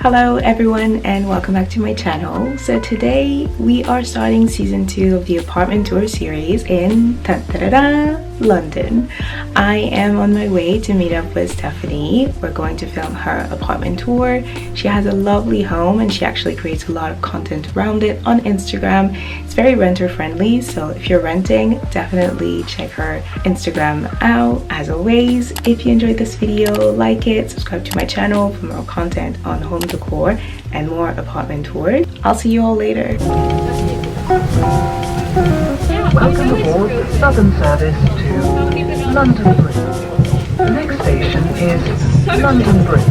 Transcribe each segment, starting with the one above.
Hello everyone and welcome back to my channel. So today we are starting season 2 of the apartment tour series in London. I am on my way to meet up with Stephanie. We're going to film her apartment tour. She has a lovely home and she actually creates a lot of content around it on Instagram. It's very renter friendly, so if you're renting, definitely check her Instagram out. As always, if you enjoyed this video, like it, subscribe to my channel for more content on home decor and more apartment tours. I'll see you all later. Welcome aboard the Southern Service to London Bridge. The next station is London Bridge.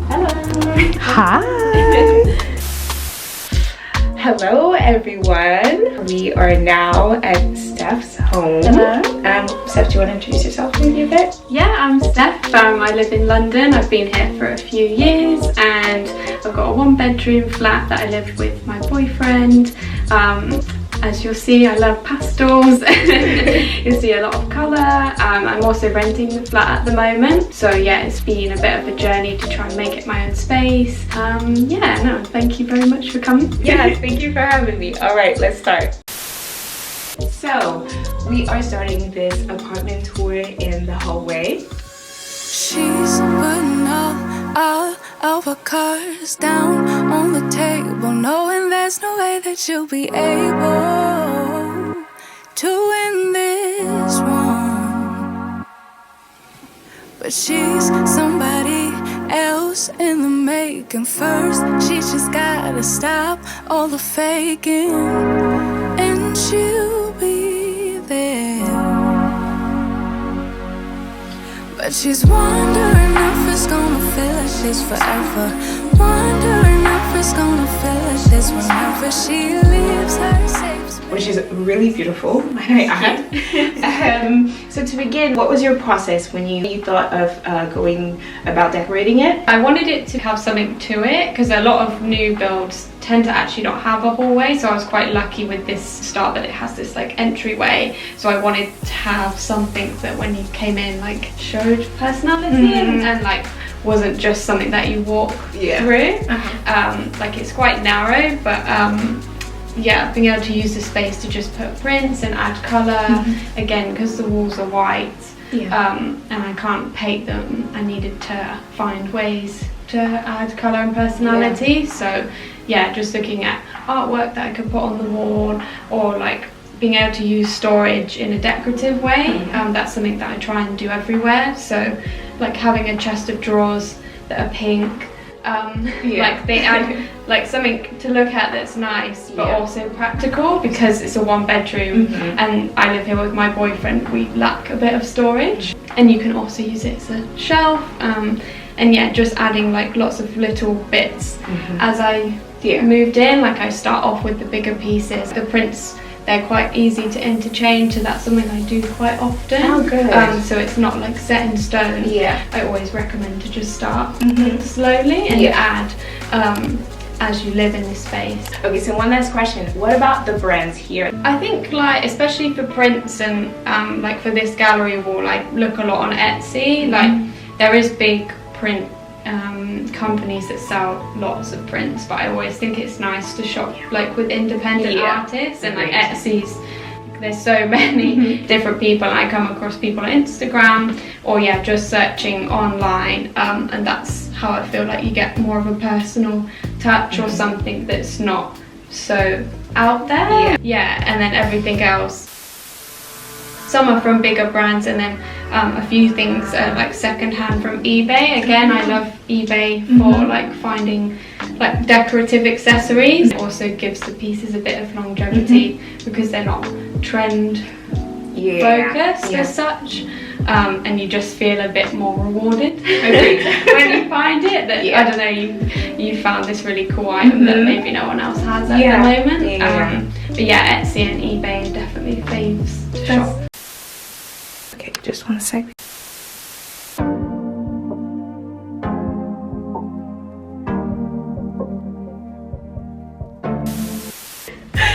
Hello. Hi. Hello everyone. We are now at Steph's home. Steph, do you want to introduce yourself maybe a bit? Yeah, I'm Steph. I live in London. I've been here for a few years and I've got a 1-bedroom flat that I live with my boyfriend. As you'll see, I love pastels. You'll see a lot of colour. I'm also renting the flat at the moment. So yeah, it's been a bit of a journey to try and make it my own space. Yeah, no, thank you very much for coming. Yes, thank you for having me. All right, let's start. So, we are starting this apartment tour in the hallway. She's putting all of her cards down on the table, knowing there's no way that you'll be able to win this one. But she's somebody else in the making. First, she just gotta stop all the faking, and she'll be there. But she's wondering if it's gonna feel like this forever. Wondering if it's gonna feel like this whenever she leaves her safe space. Which is really beautiful, might I add. So to begin, what was your process when you thought of going about decorating it? I wanted it to have something to it because a lot of new builds tend to actually not have a hallway, so I was quite lucky with this start that it has this like entryway. So I wanted to have something that when you came in like showed personality and like wasn't just something that you walk through. Like it's quite narrow, but yeah, being able to use the space to just put prints and add colour. Again, because the walls are white and I can't paint them, I needed to find ways to add colour and personality. So yeah, just looking at artwork that I could put on the wall, or like being able to use storage in a decorative way. That's something that I try and do everywhere. So like having a chest of drawers that are pink, like they add like something to look at that's nice but also practical, because it's a 1-bedroom and I live here with my boyfriend. We lack a bit of storage, and you can also use it as a shelf. And yeah, just adding like lots of little bits as I moved in. Like I start off with the bigger pieces. The prints, they're quite easy to interchange, so that's something I do quite often. Oh, good. So it's not like set in stone. I always recommend to just start slowly and add as you live in this space. Okay, so one last question. What about the brands here? I think like especially for prints and like for this gallery wall, I look a lot on Etsy. Like there is big print companies that sell lots of prints, but I always think it's nice to shop like with independent artists, and like Etsy's, there's so many different people, and I come across people on Instagram or just searching online, and that's how I feel like you get more of a personal touch or something that's not so out there. And then everything else, some are from bigger brands, and then a few things are like secondhand from eBay. Again, I love eBay for like finding like decorative accessories. It also gives the pieces a bit of longevity because they're not trend focused as such, and you just feel a bit more rewarded when you find it. That I don't know, you found this really cool item that maybe no one else has at the moment. But yeah, Etsy and eBay are definitely faves to shop. Okay, just one sec.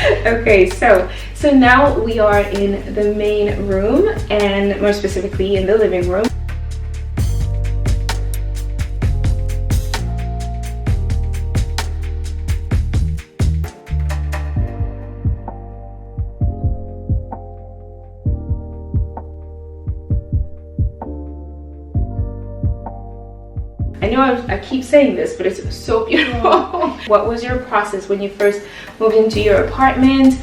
Okay, so now we are in the main room, and more specifically in the living room. I know I keep saying this, but it's so beautiful. What was your process when you first moved into your apartment?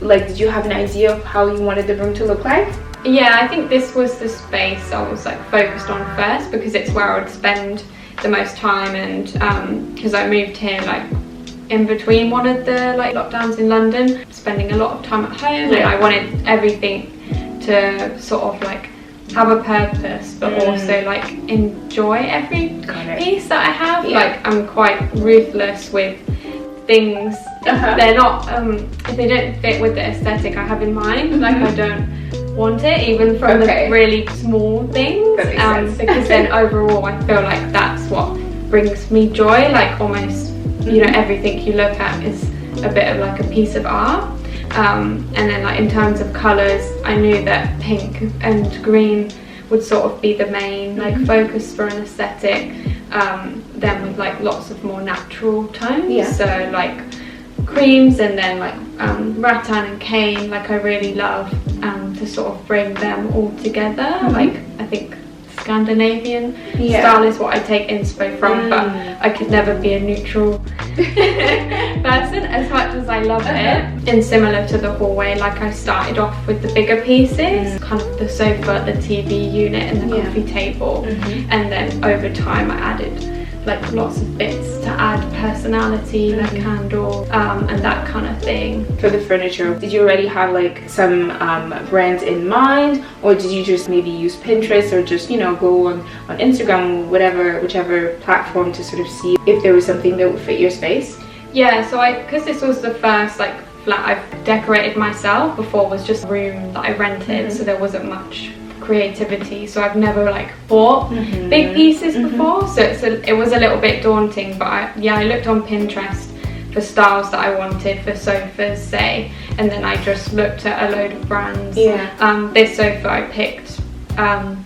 Like, did you have an idea of how you wanted the room to look like? Yeah, I think this was the space I was like focused on first, because it's where I would spend the most time, and because I moved here like in between one of the like lockdowns in London, spending a lot of time at home, and I wanted everything to sort of like have a purpose, but also like enjoy every piece that I have. Like, I'm quite ruthless with things. If they're not if they don't fit with the aesthetic I have in mind, like I don't want it, even from the really small things, because then overall I feel like that's what brings me joy. Like, almost, you know, everything you look at is a bit of like a piece of art. And then like in terms of colours, I knew that pink and green would sort of be the main like focus for an aesthetic, then with like lots of more natural tones, so like creams, and then like rattan and cane, like I really love to sort of bring them all together. Like, I think Scandinavian style is what I take inspo from, but I could never be a neutral person as much as I love it. And similar to the hallway, like I started off with the bigger pieces, kind of the sofa, the TV unit, and the coffee table, and then over time I added like lots of bits to add personality, like candles, and that kind of thing. For the furniture, did you already have like some brands in mind, or did you just maybe use Pinterest, or just, you know, go on Instagram, whichever platform, to sort of see if there was something that would fit your space? Yeah, so because this was the first like flat I've decorated myself. Before was just a room that I rented, so there wasn't much creativity, so I've never like bought big pieces before, so it was a little bit daunting. But I looked on Pinterest for styles that I wanted for sofas, say, and then I just looked at a load of brands. This sofa I picked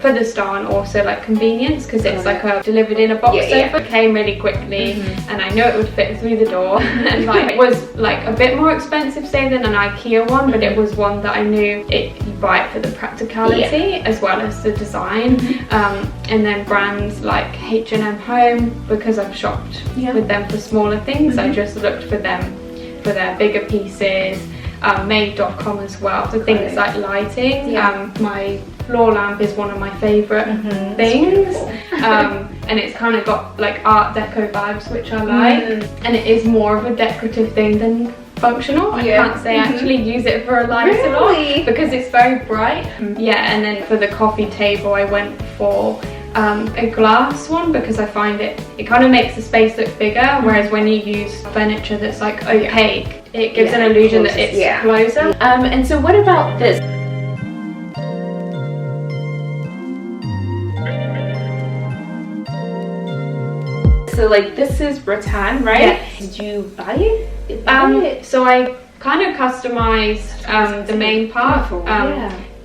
for the style, and also like convenience, because it's like a delivered in a box sofa. It came really quickly, and I knew it would fit through the door. And like, it was like a bit more expensive, say, than an IKEA one, but it was one that I knew you buy it for the practicality as well as the design. And then brands like H&M Home, because I've shopped with them for smaller things, I just looked for them for their bigger pieces. Made.com as well for things like lighting. My floor lamp is one of my favourite things, and it's kind of got like art deco vibes, which I like, and it is more of a decorative thing than functional. I can't say I actually use it for a light a lot, because it's very bright. And then for the coffee table I went for a glass one, because I find it kind of makes the space look bigger, whereas when you use furniture that's like opaque, it gives an illusion that it's closer. And so what about this? So like, this is rattan, right? Did you buy it? So I kind of customized the main part,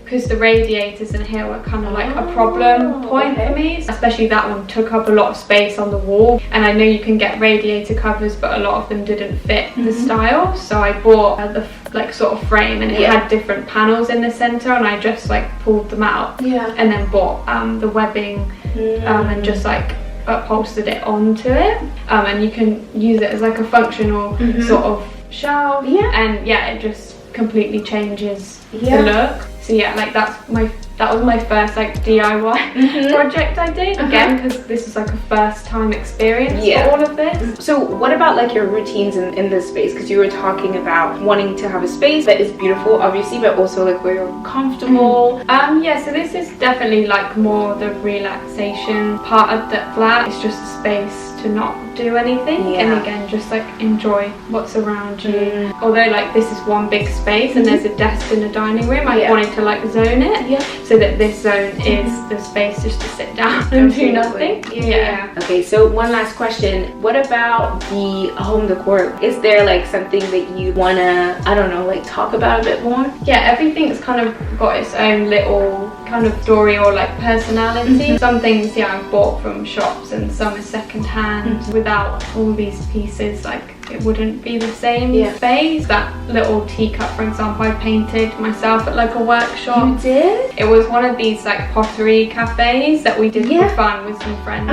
because the radiators in here were kind of like a problem point for me, especially that one took up a lot of space on the wall, and I know you can get radiator covers, but a lot of them didn't fit the style, so I bought the like sort of frame, and it had different panels in the center, and I just like pulled them out, and then bought the webbing, and just like upholstered it onto it, and you can use it as like a functional sort of shelf, and it just completely changes the look. So like that was my first like DIY project I did, again, because this is like a first time experience for all of this. So what about like your routines in this space? Because you were talking about wanting to have a space that is beautiful, obviously, but also like where you're comfortable. So this is definitely like more the relaxation part of the flat. It's just a space to not do anything, and again, just like enjoy what's around you. Although like this is one big space and there's a desk in the dining room, I wanted to like zone it. so that this zone is the space just to sit down and do nothing. Yeah. Okay, so one last question. What about the home decor? Is there like something that you wanna, I don't know, like talk about a bit more? Yeah, everything's kind of got its own little kind of story or like personality. Some things, yeah, I've bought from shops and some is second hand. Without all these pieces, like it wouldn't be the same space. That little teacup, for example, I painted myself at like a workshop. You did? It was one of these like pottery cafes that we did for fun with some friends.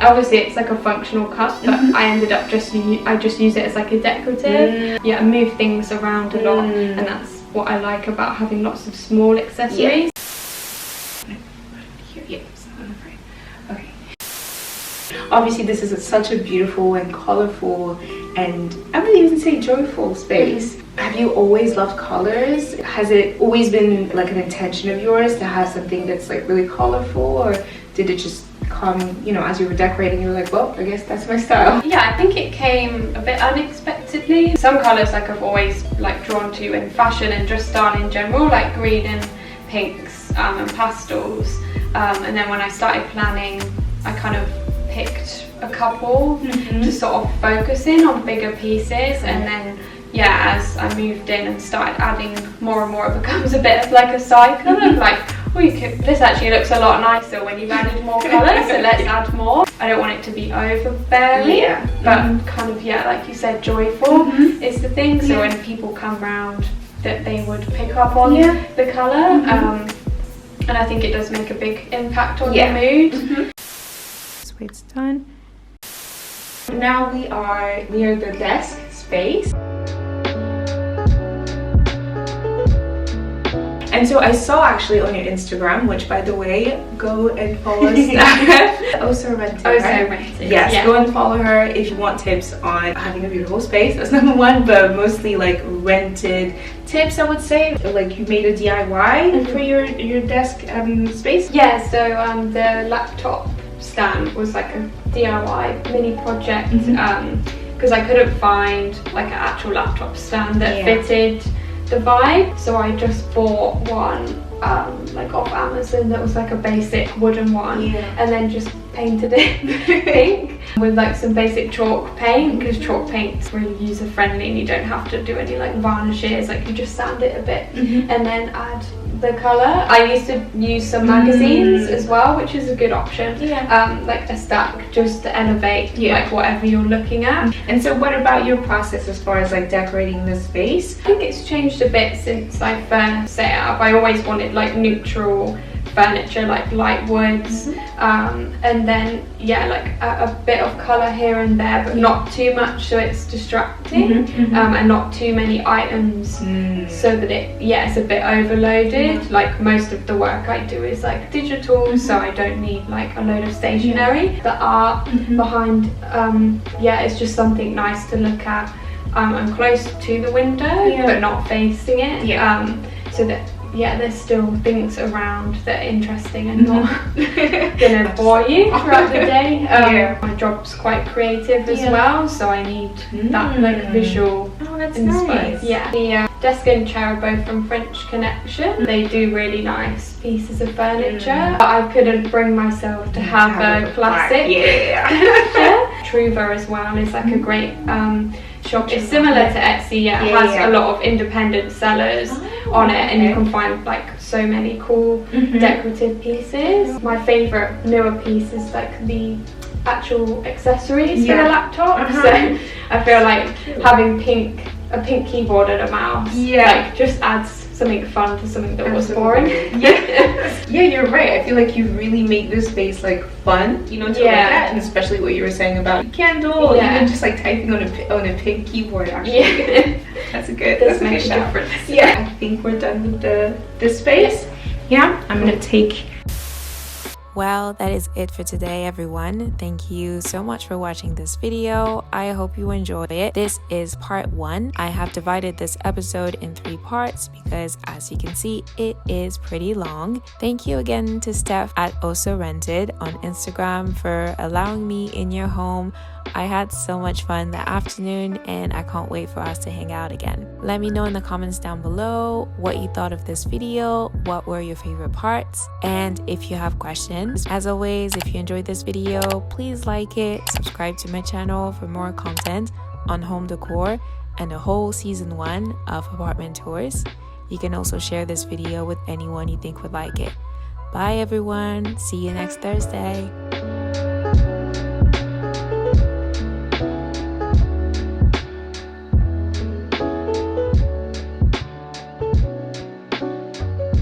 Obviously it's like a functional cup, but I ended up I just use it as like a decorative. Yeah, I move things around a lot, and that's what I like about having lots of small accessories. Okay. Obviously this is such a beautiful and colorful and I would even say joyful space. Have you always loved colors? Has it always been like an intention of yours to have something that's like really colorful, or did it just come, you know, as you were decorating, you were like, well, I guess that's my style? Yeah, I think it came a bit unexpectedly. Some colors like I've always like drawn to in fashion and just style in general, like green and pinks and pastels. And then when I started planning, I kind of picked a couple to sort of focus in on bigger pieces, and then as I moved in and started adding more and more, it becomes a bit of like a cycle of like, oh, this actually looks a lot nicer when you've added more colours, so let's add more. I don't want it to be overbearing, but kind of, like you said, joyful is the thing. So when people come round, that they would pick up on the colour. And I think it does make a big impact on your mood. This way it's done. Now we are near the desk space. And so I saw actually on your Instagram, which by the way, go and follow Steph. Also rented. Yes, go and follow her if you want tips on having a beautiful space. That's number one, but mostly like rented tips, I would say. Like you made a DIY for your desk space. Yeah, so the laptop stand was like a DIY mini project because I couldn't find like an actual laptop stand that fitted the vibe, so I just bought one like off Amazon that was like a basic wooden one, and then just painted it pink with like some basic chalk paint, because chalk paint's really user friendly and you don't have to do any like varnishes, like you just sand it a bit and then add the colour. I used to use some magazines as well, which is a good option, like a stack just to elevate like whatever you're looking at. And so what about your process as far as like decorating the space? I think it's changed a bit since I first set it up. I always wanted like neutral furniture, like light woods, and then like a bit of colour here and there, but not too much so it's distracting, and not too many items so that it's a bit overloaded. Like most of the work I do is like digital, so I don't need like a load of stationery. The art behind it's just something nice to look at. I'm close to the window but not facing it, so that there's still things around that are interesting and not gonna bore you throughout the day. My job's quite creative as well, so I need that like visual nice. The desk and chair are both from French Connection. They do really nice pieces of furniture, but I couldn't bring myself to have a classic Truva as well is like a great shop. It's similar to Etsy. It has a lot of independent sellers on it, and you can find like so many cool decorative pieces. My favourite newer piece is like the actual accessories for the laptop. So I feel like having a pink keyboard and a mouse like just adds something fun to something that was boring. You're right. I feel like you really make this space like fun, you know, to look at, and especially what you were saying about candle, even just like typing on a pink keyboard. Actually, that's a good difference. I think we're done with the space. I'm gonna take. Well, that is it for today, everyone. Thank you so much for watching this video. I hope you enjoyed it. This is part 1. I have divided this episode in 3 parts because, as you can see, it is pretty long. Thank you again to Steph at Also Rented on Instagram for allowing me in your home I had so much fun that afternoon and I can't wait for us to hang out again. Let me know in the comments down below what you thought of this video, what were your favorite parts, and if you have questions. As always, if you enjoyed this video, please like it, subscribe to my channel for more content on home decor and the whole season 1 of apartment tours. You can also share this video with anyone you think would like it. Bye everyone, see you next Thursday.